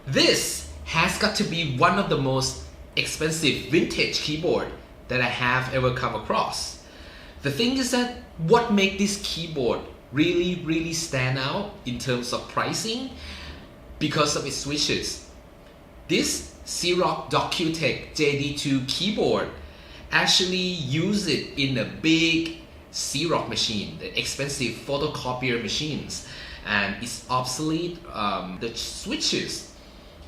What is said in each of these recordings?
This has got to be one of the most expensive vintage keyboard that I have ever come across. The thing is that what makes this keyboard really stand out in terms of pricing because of its switches. This Xerox Docutech JD2 keyboard actually use it in a big Xerox machine, the expensive photocopier machines, and it's obsolete. The switches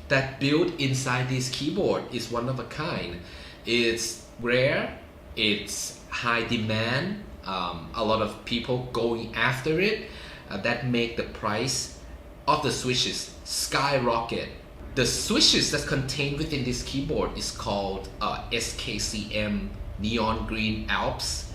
that built inside this keyboard is one of a kind. It's rare, it's high demand, a lot of people going after it, that make the price of the switches skyrocket. The switches that's contained within this keyboard is called SKCM Neon Green Alps,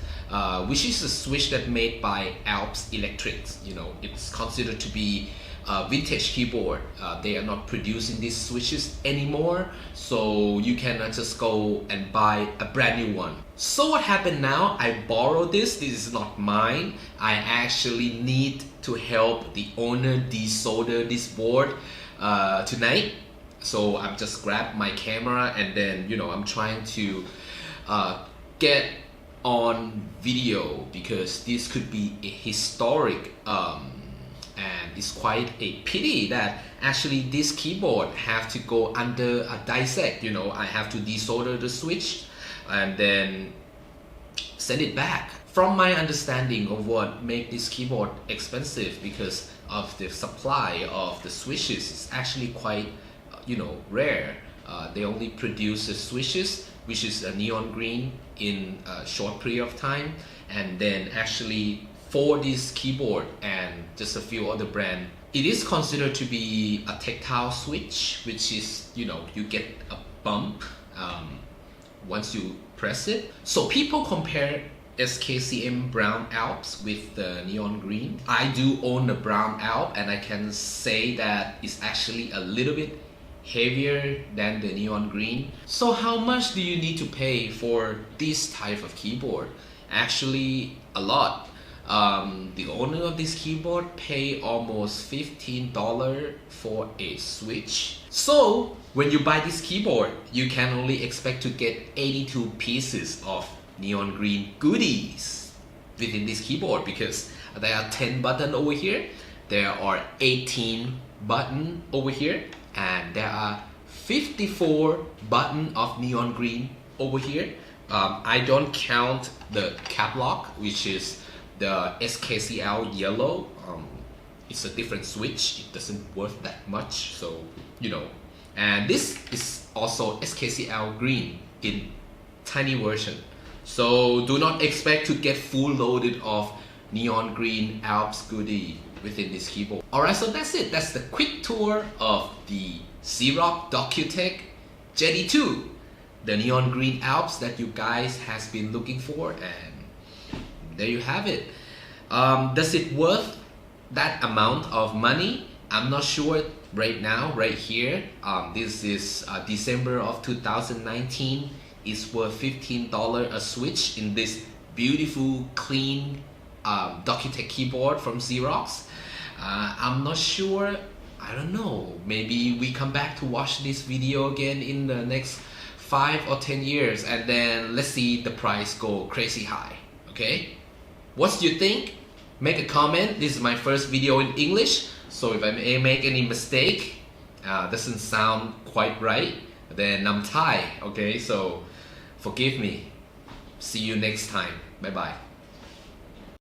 which is a switch that made by Alps Electrics. You know, it's considered to be a vintage keyboard. They are not producing these switches anymore, so you cannot just go and buy a brand new one. So what happened now? I borrowed this. This is not mine. I actually need to help the owner desolder this board tonight. So I'm just grab my camera and then, you know, I'm trying to get on video because this could be a historic and it's quite a pity that actually this keyboard have to go under a dissect. You know, I have to desolder the switch and then send it back. From my understanding of what make this keyboard expensive because of the supply of the switches is actually quite rare. They only produce the switches, which is a neon green, in a short period of time, and then actually for this keyboard and just a few other brands, it is considered to be a tactile switch, which is, you get a bump once you press it. So people compare SKCM brown Alps with the neon green. I do own the brown Alp and I can say that it's actually a little bit heavier than the neon green. So how much do you need to pay for this type of keyboard? Actually a lot. The owner of this keyboard pay almost $15 for a switch. So when you buy this keyboard, you can only expect to get 82 pieces of neon green goodies within this keyboard because there are 10 buttons over here, there are 18 buttons over here, and there are 54 buttons of neon green over here. I don't count the cap lock, which is the SKCL yellow. It's a different switch, it doesn't worth that much, so and this is also SKCL green in tiny version. So do not expect to get full loaded of neon green Alps goodie within this keyboard. Alright, so that's it. That's the quick tour of the Xerox Docutech JD2, the neon green Alps that you guys has been looking for, and there you have it. Does it worth that amount of money? I'm not sure right now, right here. This is December of 2019. It's worth $15 a switch in this beautiful, clean Docutech keyboard from Xerox. I'm not sure. I don't know. Maybe we come back to watch this video again in the next 5 or 10 years, and then let's see the price go crazy high. Okay? What do you think? Make a comment. This is my first video in English, so if I make any mistake, doesn't sound quite right, then I'm Thai. Okay, so forgive me. See you next time. Bye bye.